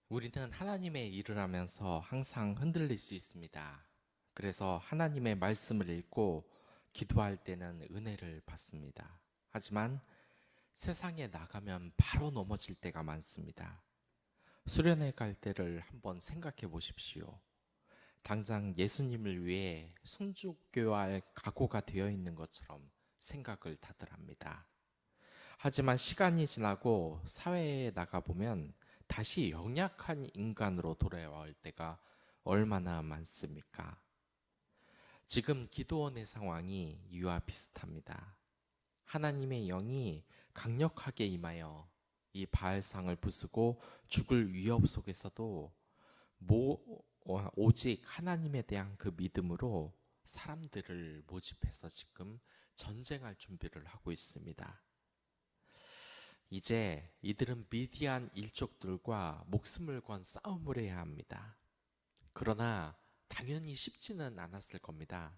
우리는 하나님의 일을 하면서 항상 흔들릴 수 있습니다. 그래서 하나님의 말씀을 읽고 기도할 때는 은혜를 받습니다. 하지만 세상에 나가면 바로 넘어질 때가 많습니다. 수련회 갈 때를 한번 생각해 보십시오. 당장 예수님을 위해 숨죽교할 각오가 되어 있는 것처럼 생각을 다들 합니다. 하지만 시간이 지나고 사회에 나가보면 다시 연약한 인간으로 돌아올 때가 얼마나 많습니까? 지금 기도원의 상황이 이와 비슷합니다. 하나님의 영이 강력하게 임하여 이 바알상을 부수고 죽을 위협 속에서도 오직 하나님에 대한 그 믿음으로 사람들을 모집해서 지금 전쟁할 준비를 하고 있습니다. 이제 이들은 미디안 일족들과 목숨을 건 싸움을 해야 합니다. 그러나 당연히 쉽지는 않았을 겁니다.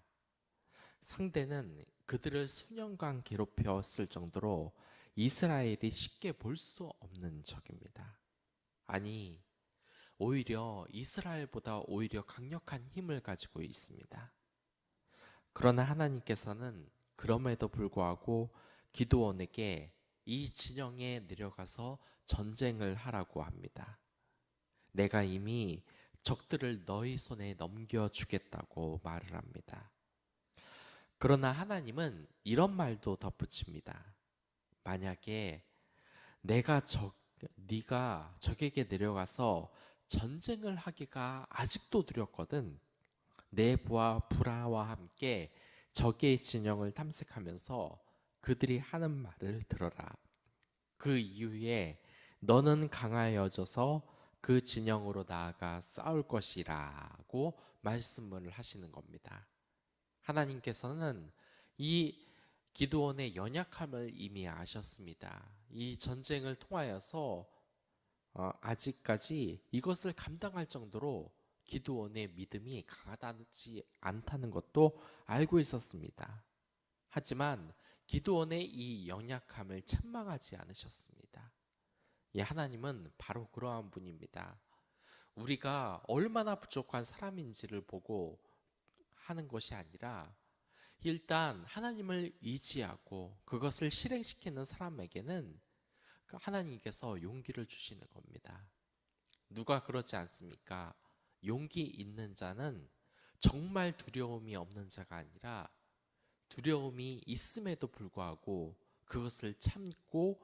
상대는 그들을 수년간 괴롭혔을 정도로 이스라엘이 쉽게 볼 수 없는 적입니다. 아니, 오히려 이스라엘보다 오히려 강력한 힘을 가지고 있습니다. 그러나 하나님께서는 그럼에도 불구하고 기드온에게 이 진영에 내려가서 전쟁을 하라고 합니다. 내가 이미 적들을 너희 손에 넘겨주겠다고 말을 합니다. 그러나 하나님은 이런 말도 덧붙입니다. 만약에 네가 적에게 내려가서 전쟁을 하기가 아직도 두렵거든. 내 부하 브라와 함께 적의 진영을 탐색하면서 그들이 하는 말을 들어라. 그 이후에 너는 강하여져서 그 진영으로 나아가 싸울 것이라고 말씀을 하시는 겁니다. 하나님께서는 이 기드온의 연약함을 이미 아셨습니다. 이 전쟁을 통하여서 아직까지 이것을 감당할 정도로 기드온의 믿음이 강하지 않다는 것도 알고 있었습니다. 하지만 기드온의 이 연약함을 책망하지 않으셨습니다. 하나님은 바로 그러한 분입니다. 우리가 얼마나 부족한 사람인지를 보고 하는 것이 아니라 일단 하나님을 의지하고 그것을 실행시키는 사람에게는 하나님께서 용기를 주시는 겁니다. 누가 그렇지 않습니까? 용기 있는 자는 정말 두려움이 없는 자가 아니라 두려움이 있음에도 불구하고 그것을 참고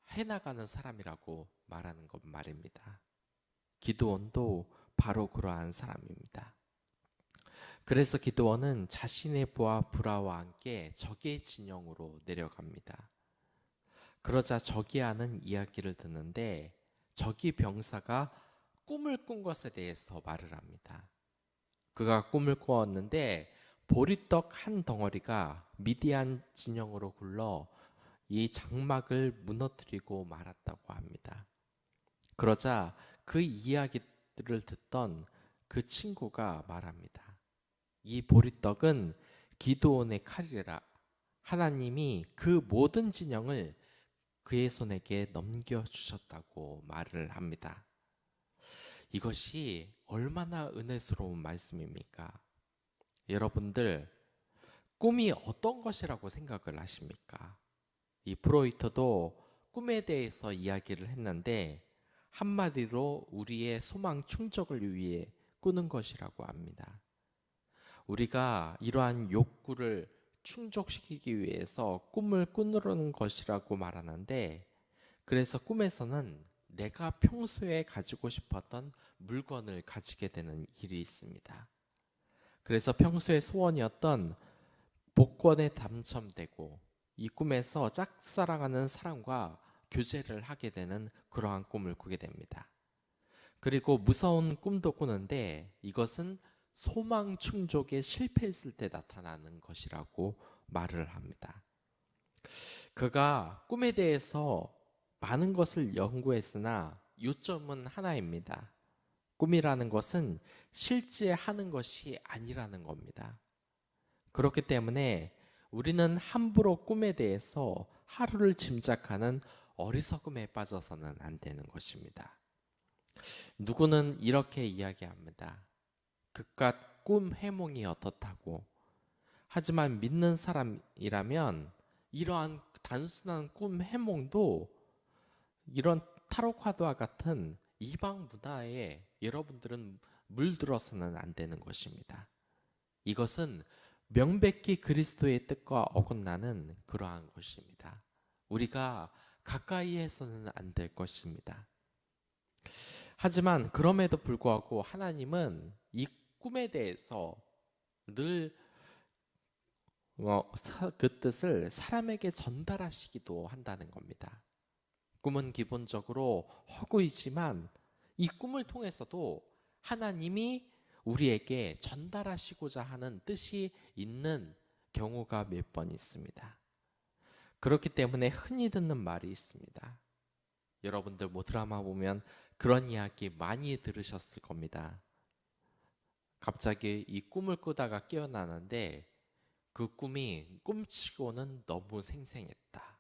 해나가는 사람이라고 말하는 것 말입니다. 기드온도 바로 그러한 사람입니다. 그래서 기드온은 자신의 부하 브라와 함께 적의 진영으로 내려갑니다. 그러자 적이 하는 이야기를 듣는데 적이 병사가 꿈을 꾼 것에 대해서 말을 합니다. 그가 꿈을 꾸었는데 보리떡 한 덩어리가 미디안 진영으로 굴러 이 장막을 무너뜨리고 말았다고 합니다. 그러자 그 이야기들을 듣던 그 친구가 말합니다. 이 보리떡은 기드온의 칼이라. 하나님이 그 모든 진영을 그의 손에게 넘겨주셨다고 말을 합니다. 이것이 얼마나 은혜스러운 말씀입니까? 여러분들, 꿈이 어떤 것이라고 생각을 하십니까? 이 프로이터도 꿈에 대해서 이야기를 했는데 한마디로 우리의 소망 충족을 위해 꾸는 것이라고 합니다. 우리가 이러한 욕구를 충족시키기 위해서 꿈을 꾸는 것이라고 말하는데, 그래서 꿈에서는 내가 평소에 가지고 싶었던 물건을 가지게 되는 일이 있습니다. 그래서 평소의 소원이었던 복권에 당첨되고 이 꿈에서 짝사랑하는 사람과 교제를 하게 되는 그러한 꿈을 꾸게 됩니다. 그리고 무서운 꿈도 꾸는데 이것은 소망 충족에 실패했을 때 나타나는 것이라고 말을 합니다. 그가 꿈에 대해서 많은 것을 연구했으나 요점은 하나입니다. 꿈이라는 것은 실제 하는 것이 아니라는 겁니다. 그렇기 때문에 우리는 함부로 꿈에 대해서 하루를 짐작하는 어리석음에 빠져서는 안 되는 것입니다. 누구는 이렇게 이야기합니다. 그깟 꿈 해몽이 어떻다고. 하지만 믿는 사람이라면 이러한 단순한 꿈 해몽도 이런 타로 카드와 같은 이방 문화에 여러분들은 물들어서는 안 되는 것입니다. 이것은 명백히 그리스도의 뜻과 어긋나는 그러한 것입니다. 우리가 가까이 해서는 안 될 것입니다. 하지만 그럼에도 불구하고 하나님은 이 꿈에 대해서 늘 그 뜻을 사람에게 전달하시기도 한다는 겁니다. 꿈은 기본적으로 허구이지만 이 꿈을 통해서도 하나님이 우리에게 전달하시고자 하는 뜻이 있는 경우가 몇 번 있습니다. 그렇기 때문에 흔히 듣는 말이 있습니다. 여러분들 뭐 드라마 보면 그런 이야기 많이 들으셨을 겁니다. 갑자기 이 꿈을 꾸다가 깨어나는데 그 꿈이 꿈치고는 너무 생생했다.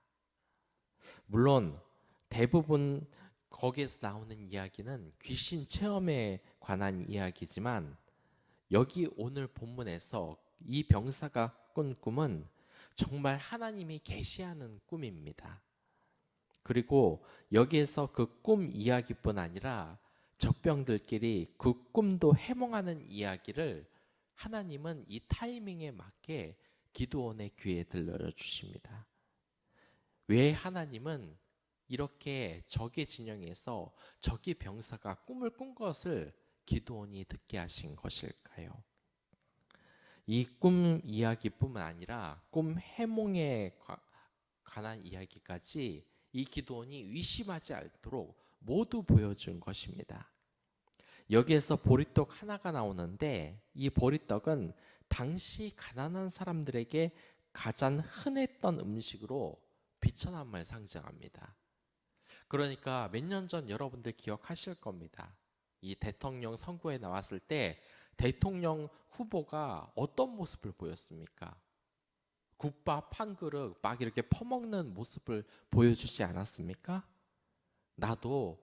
물론 대부분 거기에서 나오는 이야기는 귀신 체험에 관한 이야기지만 여기 오늘 본문에서 이 병사가 꾼 꿈은 정말 하나님이 계시하는 꿈입니다. 그리고 여기에서 그 꿈 이야기뿐 아니라 적병들끼리 그 꿈도 해몽하는 이야기를 하나님은 이 타이밍에 맞게 기드온의 귀에 들려주십니다. 왜 하나님은 이렇게 적의 진영에서 적의 병사가 꿈을 꾼 것을 기드온이 듣게 하신 것일까요? 이 꿈 이야기뿐만 아니라 꿈 해몽에 관한 이야기까지 이 기드온이 의심하지 않도록 모두 보여준 것입니다. 여기에서 보리떡 하나가 나오는데 이 보리떡은 당시 가난한 사람들에게 가장 흔했던 음식으로 비천함을 상징합니다. 그러니까 몇 년 전 여러분들 기억하실 겁니다. 이 대통령 선거에 나왔을 때 대통령 후보가 어떤 모습을 보였습니까? 국밥 한 그릇 막 이렇게 퍼먹는 모습을 보여주지 않았습니까? 나도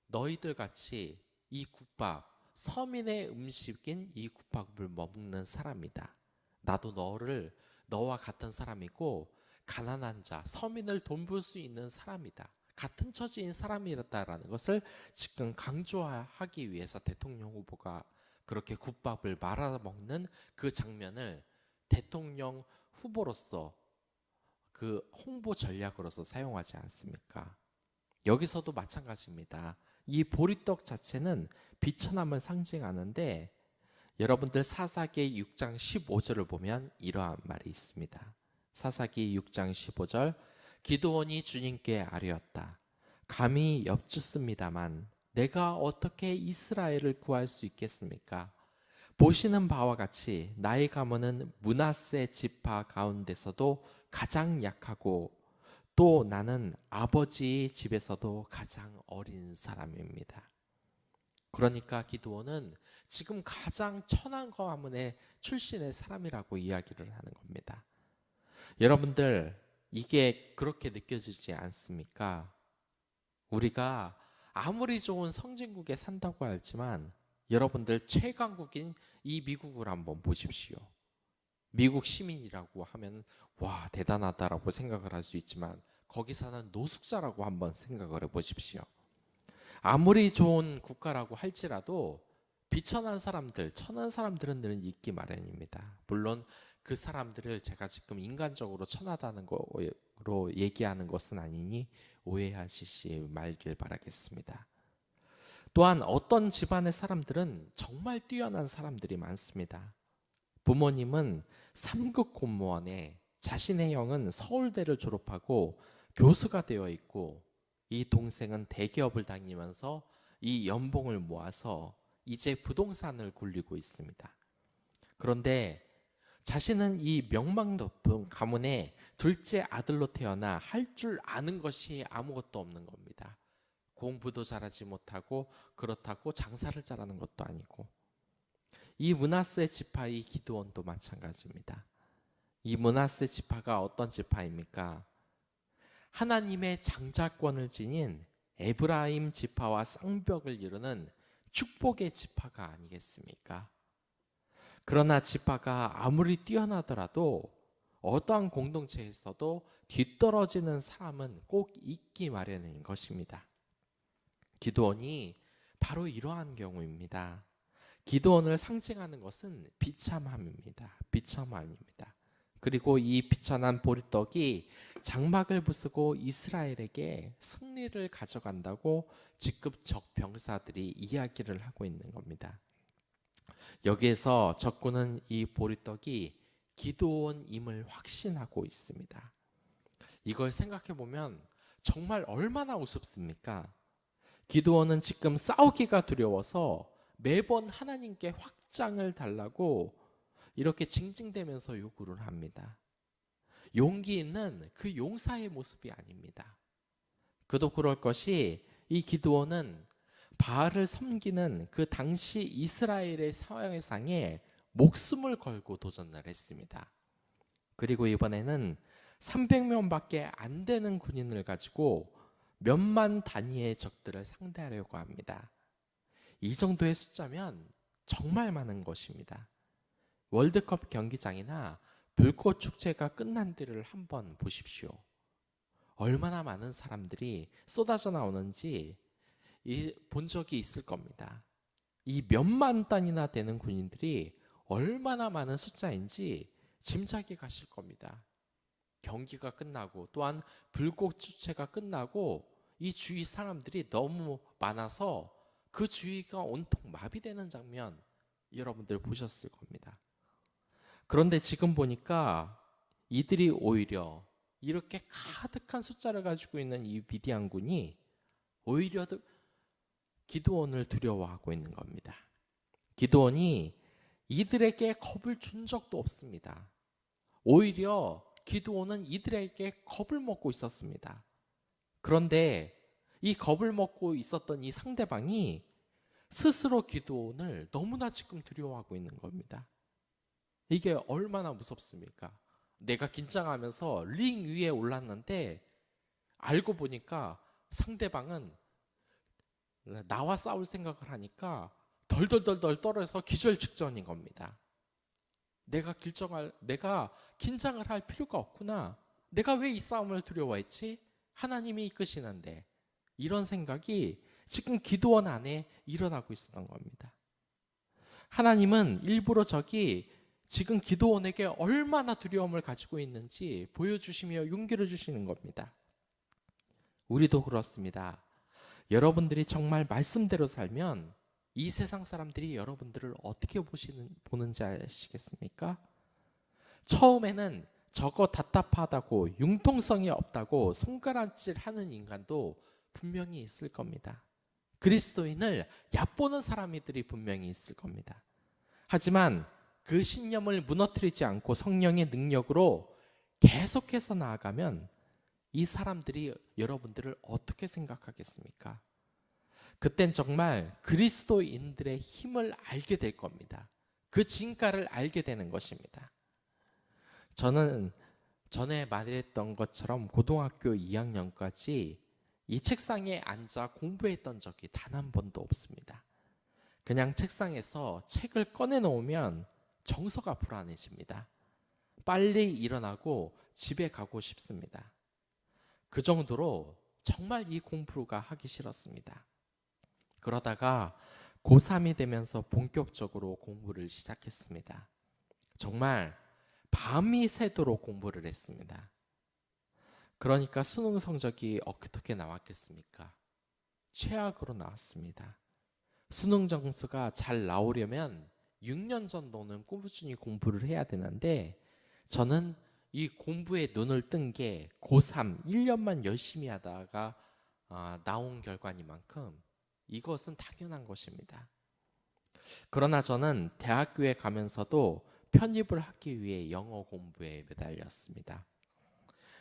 너희들 같이 이 국밥, 서민의 음식인 이 국밥을 먹는 사람이다. 나도 너와 같은 사람이고 가난한 자, 서민을 돌볼 수 있는 사람이다. 같은 처지인 사람이었다라는 것을 지금 강조하기 위해서 대통령 후보가 그렇게 국밥을 말아먹는 그 장면을 대통령 후보로서 그 홍보 전략으로서 사용하지 않습니까? 여기서도 마찬가지입니다. 이 보리떡 자체는 비천함을 상징하는데 여러분들 사사기 6장 15절을 보면 이러한 말이 있습니다. 사사기 6장 15절 기드온이 주님께 아뢰었다. 감히 엽죽습니다만 내가 어떻게 이스라엘을 구할 수 있겠습니까? 보시는 바와 같이 나의 가문은 므낫세 지파 가운데서도 가장 약하고 또 나는 아버지 집에서도 가장 어린 사람입니다. 그러니까 기드온은 지금 가장 천한 가문의 출신의 사람이라고 이야기를 하는 겁니다. 여러분들 이게 그렇게 느껴지지 않습니까? 우리가 아무리 좋은 선진국에 산다고 알지만 여러분들 최강국인 이 미국을 한번 보십시오. 미국 시민이라고 하면 와 대단하다라고 생각을 할 수 있지만 거기 사는 노숙자라고 한번 생각을 해보십시오. 아무리 좋은 국가라고 할지라도 비천한 사람들, 천한 사람들은 늘 있기 마련입니다. 물론 그 사람들을 제가 지금 인간적으로 천하다는 거로 얘기하는 것은 아니니 오해하시지 말길 바라겠습니다. 또한 어떤 집안의 사람들은 정말 뛰어난 사람들이 많습니다. 부모님은 3급 공무원에 자신의 형은 서울대를 졸업하고 교수가 되어 있고 이 동생은 대기업을 다니면서 이 연봉을 모아서 이제 부동산을 굴리고 있습니다. 그런데 자신은 이 명망 높은 가문의 둘째 아들로 태어나 할 줄 아는 것이 아무것도 없는 겁니다. 공부도 잘하지 못하고 그렇다고 장사를 잘하는 것도 아니고 이 므낫세 지파의 기드온도 마찬가지입니다. 이 므낫세 지파가 어떤 지파입니까? 하나님의 장자권을 지닌 에브라임 지파와 쌍벽을 이루는 축복의 지파가 아니겠습니까? 그러나 지파가 아무리 뛰어나더라도 어떠한 공동체에서도 뒤떨어지는 사람은 꼭 있기 마련인 것입니다. 기드온이 바로 이러한 경우입니다. 기드온을 상징하는 것은 비참함입니다. 비참함입니다. 그리고 이 비천한 보리떡이 장막을 부수고 이스라엘에게 승리를 가져간다고 직급 적병사들이 이야기를 하고 있는 겁니다. 여기에서 적군은 이 보리떡이 기드온임을 확신하고 있습니다. 이걸 생각해 보면 정말 얼마나 우습습니까? 기드온은 지금 싸우기가 두려워서 매번 하나님께 확장을 달라고 이렇게 징징대면서 요구를 합니다. 용기 있는 그 용사의 모습이 아닙니다. 그도 그럴 것이 이 기드온은 바알을 섬기는 그 당시 이스라엘의 사회상에 목숨을 걸고 도전을 했습니다. 그리고 이번에는 300명밖에 안 되는 군인을 가지고 몇만 단위의 적들을 상대하려고 합니다. 이 정도의 숫자면 정말 많은 것입니다. 월드컵 경기장이나 불꽃 축제가 끝난 뒤를 한번 보십시오. 얼마나 많은 사람들이 쏟아져 나오는지 본 적이 있을 겁니다. 이 몇만 단이나 되는 군인들이 얼마나 많은 숫자인지 짐작이 가실 겁니다. 경기가 끝나고 또한 불꽃 축제가 끝나고 이 주위 사람들이 너무 많아서 그 주위가 온통 마비되는 장면 여러분들 보셨을 겁니다. 그런데 지금 보니까 이들이 오히려 이렇게 가득한 숫자를 가지고 있는 이 미디안군이 오히려 기드온을 두려워하고 있는 겁니다. 기드온이 이들에게 겁을 준 적도 없습니다. 오히려 기드온은 이들에게 겁을 먹고 있었습니다. 그런데 이 겁을 먹고 있었던 이 상대방이 스스로 기드온을 너무나 지금 두려워하고 있는 겁니다. 이게 얼마나 무섭습니까? 내가 긴장하면서 링 위에 올랐는데 알고 보니까 상대방은 나와 싸울 생각을 하니까 덜덜덜덜 떨어서 기절 직전인 겁니다. 내가 긴장을 할 필요가 없구나. 내가 왜 이 싸움을 두려워했지? 하나님이 이끄시는데. 이런 생각이 지금 기드온 안에 일어나고 있었던 겁니다. 하나님은 일부러 지금 기드온에게 얼마나 두려움을 가지고 있는지 보여주시며 용기를 주시는 겁니다. 우리도 그렇습니다. 여러분들이 정말 말씀대로 살면 이 세상 사람들이 여러분들을 어떻게 보는지 아시겠습니까? 처음에는 저거 답답하다고 융통성이 없다고 손가락질하는 인간도 분명히 있을 겁니다. 그리스도인을 얕보는 사람들이 분명히 있을 겁니다. 하지만 그 신념을 무너뜨리지 않고 성령의 능력으로 계속해서 나아가면 이 사람들이 여러분들을 어떻게 생각하겠습니까? 그땐 정말 그리스도인들의 힘을 알게 될 겁니다. 그 진가를 알게 되는 것입니다. 저는 전에 말했던 것처럼 고등학교 2학년까지 이 책상에 앉아 공부했던 적이 단 한 번도 없습니다. 그냥 책상에서 책을 꺼내놓으면 정서가 불안해집니다. 빨리 일어나고 집에 가고 싶습니다. 그 정도로 정말 이 공부가 하기 싫었습니다. 그러다가 고3이 되면서 본격적으로 공부를 시작했습니다. 정말 밤이 새도록 공부를 했습니다. 그러니까 수능 성적이 어떻게 나왔겠습니까? 최악으로 나왔습니다. 수능 점수가 잘 나오려면 6년 정도는 꾸준히 공부를 해야 되는데 저는 이 공부에 눈을 뜬 게 고3 1년만 열심히 하다가 나온 결과니만큼 이것은 당연한 것입니다. 그러나 저는 대학교에 가면서도 편입을 하기 위해 영어 공부에 매달렸습니다.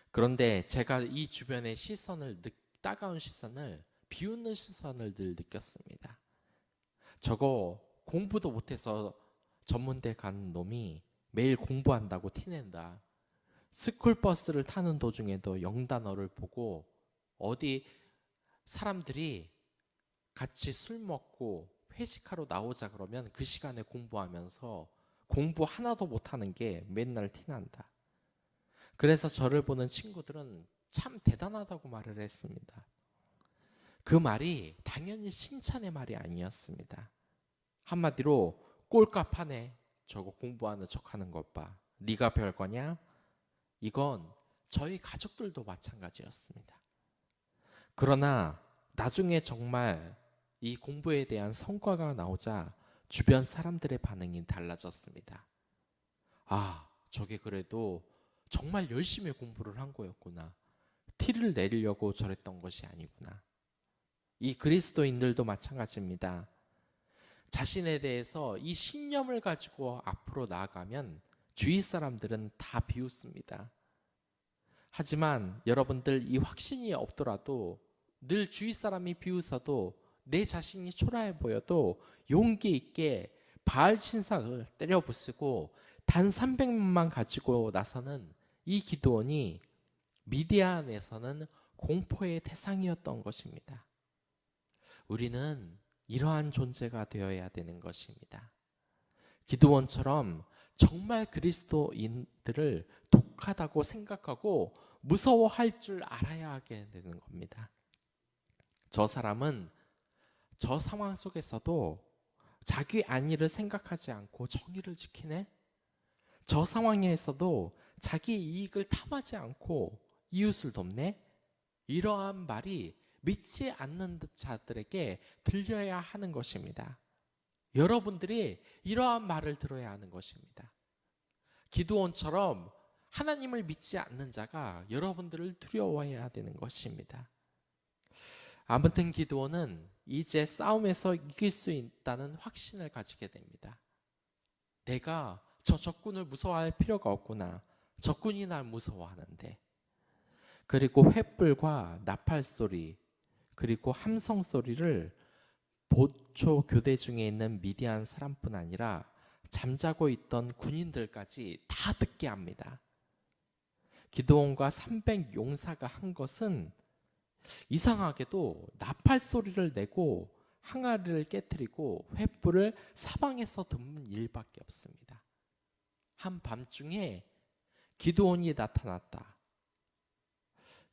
그런데 제가 이 주변의 따가운 시선을, 비웃는 시선을 늘 느꼈습니다. 저거 공부도 못해서 전문대 가는 놈이 매일 공부한다고 티낸다. 스쿨버스를 타는 도중에도 영단어를 보고 어디 사람들이 같이 술 먹고 회식하러 나오자 그러면 그 시간에 공부하면서 공부 하나도 못하는 게 맨날 티난다. 그래서 저를 보는 친구들은 참 대단하다고 말을 했습니다. 그 말이 당연히 칭찬의 말이 아니었습니다. 한마디로 꼴값하네. 저거 공부하는 척하는 것 봐. 네가 별거냐? 이건 저희 가족들도 마찬가지였습니다. 그러나 나중에 정말 이 공부에 대한 성과가 나오자 주변 사람들의 반응이 달라졌습니다. 아, 저게 그래도 정말 열심히 공부를 한 거였구나. 티를 내려고 저랬던 것이 아니구나. 이 그리스도인들도 마찬가지입니다. 자신에 대해서 이 신념을 가지고 앞으로 나아가면 주위 사람들은 다 비웃습니다. 하지만 여러분들 이 확신이 없더라도 늘 주위 사람이 비웃어도 내 자신이 초라해 보여도 용기 있게 바알 신상을 때려 부수고 단 300만만 가지고 나서는 이 기드온이 미디안에서는 공포의 대상이었던 것입니다. 우리는 이러한 존재가 되어야 되는 것입니다. 기드온처럼 정말 그리스도인들을 독하다고 생각하고 무서워할 줄 알아야 하게 되는 겁니다. 저 사람은 저 상황 속에서도 자기 안위를 생각하지 않고 정의를 지키네? 저 상황에서도 자기 이익을 탐하지 않고 이웃을 돕네? 이러한 말이 믿지 않는 자들에게 들려야 하는 것입니다. 여러분들이 이러한 말을 들어야 하는 것입니다. 기드온처럼 하나님을 믿지 않는 자가 여러분들을 두려워해야 되는 것입니다. 아무튼 기드온은 이제 싸움에서 이길 수 있다는 확신을 가지게 됩니다. 내가 저 적군을 무서워할 필요가 없구나. 적군이 날 무서워하는데. 그리고 횃불과 나팔 소리, 그리고 함성 소리를 보초 교대 중에 있는 미디안 사람뿐 아니라 잠자고 있던 군인들까지 다 듣게 합니다. 기드온과 300 용사가 한 것은 이상하게도 나팔 소리를 내고 항아리를 깨뜨리고 횃불을 사방에서 듣는 일밖에 없습니다. 한밤중에 기드온이 나타났다.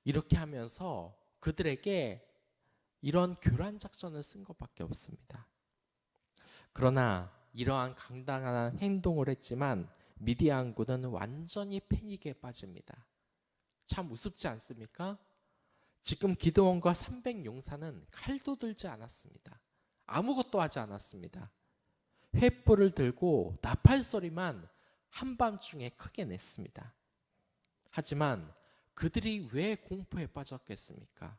이렇게 하면서 그들에게 이런 교란 작전을 쓴 것밖에 없습니다. 그러나 이러한 강당한 행동을 했지만 미디안군은 완전히 패닉에 빠집니다. 참 우습지 않습니까? 지금 기드온과 300 용사는 칼도 들지 않았습니다. 아무것도 하지 않았습니다. 횃불을 들고 나팔 소리만 한밤중에 크게 냈습니다. 하지만 그들이 왜 공포에 빠졌겠습니까?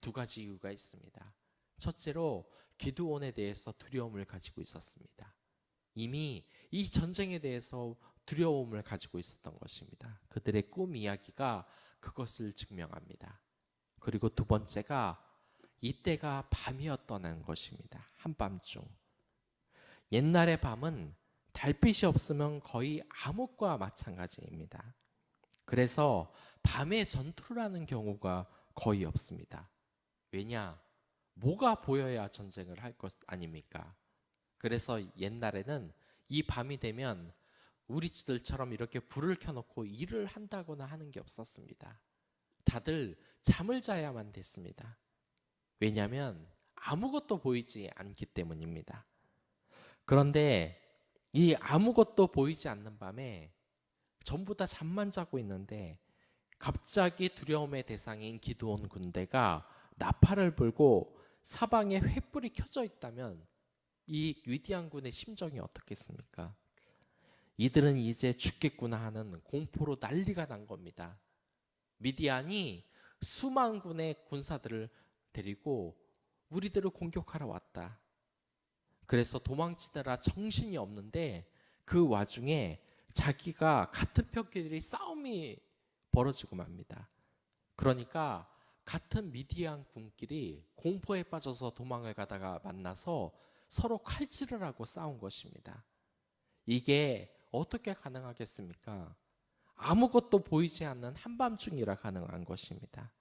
두 가지 이유가 있습니다. 첫째로 기드온에 대해서 두려움을 가지고 있었습니다. 이미 이 전쟁에 대해서 두려움을 가지고 있었던 것입니다. 그들의 꿈 이야기가 그것을 증명합니다. 그리고 두 번째가 이때가 밤이었다는 것입니다. 한밤중. 옛날의 밤은 달빛이 없으면 거의 암흑과 마찬가지입니다. 그래서 밤에 전투를 하는 경우가 거의 없습니다. 왜냐? 뭐가 보여야 전쟁을 할 것 아닙니까? 그래서 옛날에는 이 밤이 되면 우리들처럼 이렇게 불을 켜놓고 일을 한다거나 하는 게 없었습니다. 다들 잠을 자야만 됐습니다. 왜냐하면 아무것도 보이지 않기 때문입니다. 그런데 이 아무것도 보이지 않는 밤에 전부 다 잠만 자고 있는데 갑자기 두려움의 대상인 기드온 군대가 나팔을 불고 사방에 횃불이 켜져 있다면 이 미디안군의 심정이 어떻겠습니까? 이들은 이제 죽겠구나 하는 공포로 난리가 난 겁니다. 미디안이 수만 군의 군사들을 데리고 우리들을 공격하러 왔다. 그래서 도망치느라 정신이 없는데 그 와중에 자기가 같은 편끼리 싸움이 벌어지고 맙니다. 그러니까 같은 미디안 군끼리 공포에 빠져서 도망을 가다가 만나서 서로 칼질을 하고 싸운 것입니다. 이게 어떻게 가능하겠습니까? 아무것도 보이지 않는 한밤중이라 가능한 것입니다.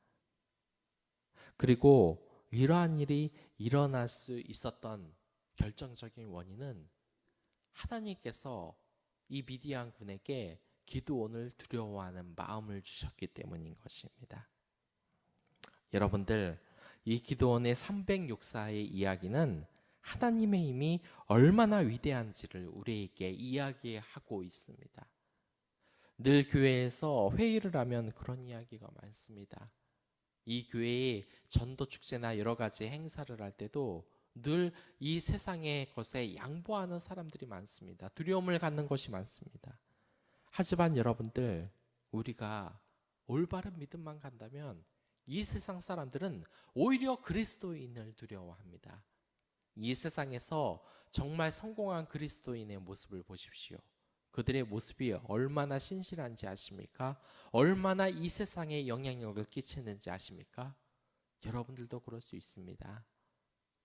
그리고 이러한 일이 일어날 수 있었던 결정적인 원인은 하나님께서 이 미디안 군에게 기드온을 두려워하는 마음을 주셨기 때문인 것입니다. 여러분들, 이 기드온의 306사의 이야기는 하나님의 힘이 얼마나 위대한지를 우리에게 이야기하고 있습니다. 늘 교회에서 회의를 하면 그런 이야기가 많습니다. 이 교회의 전도 축제나 여러 가지 행사를 할 때도 늘 이 세상의 것에 양보하는 사람들이 많습니다. 두려움을 갖는 것이 많습니다. 하지만 여러분들, 우리가 올바른 믿음만 간다면 이 세상 사람들은 오히려 그리스도인을 두려워합니다. 이 세상에서 정말 성공한 그리스도인의 모습을 보십시오. 그들의 모습이 얼마나 신실한지 아십니까? 얼마나 이 세상에 영향력을 끼치는지 아십니까? 여러분들도 그럴 수 있습니다.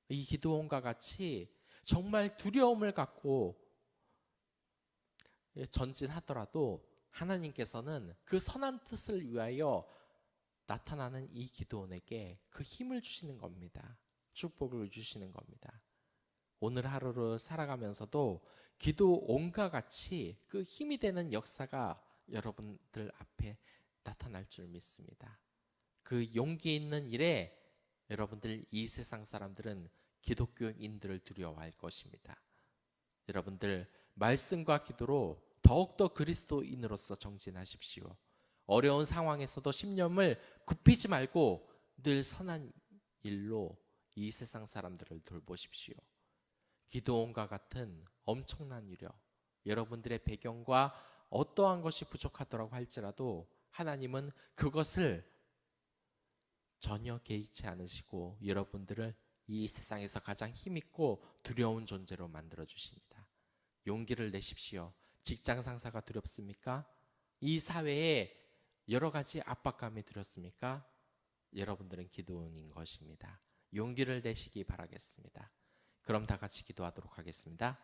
이 기드온과 같이 정말 두려움을 갖고 전진하더라도 하나님께서는 그 선한 뜻을 위하여 나타나는 이 기드온에게 그 힘을 주시는 겁니다. 축복을 주시는 겁니다. 오늘 하루를 살아가면서도 기드온과 같이 그 힘이 되는 역사가 여러분들 앞에 나타날 줄 믿습니다. 그 용기 있는 일에 여러분들, 이 세상 사람들은 기독교인들을 두려워할 것입니다. 여러분들, 말씀과 기도로 더욱더 그리스도인으로서 정진하십시오. 어려운 상황에서도 신념을 굽히지 말고 늘 선한 일로 이 세상 사람들을 돌보십시오. 기드온과 같은 엄청난 위력, 여러분들의 배경과 어떠한 것이 부족하더라고 할지라도 하나님은 그것을 전혀 개의치 않으시고 여러분들을 이 세상에서 가장 힘있고 두려운 존재로 만들어 주십니다. 용기를 내십시오. 직장 상사가 두렵습니까? 이 사회에 여러 가지 압박감이 두렵습니까? 여러분들은 기드온인 것입니다. 용기를 내시기 바라겠습니다. 그럼 다 같이 기도하도록 하겠습니다.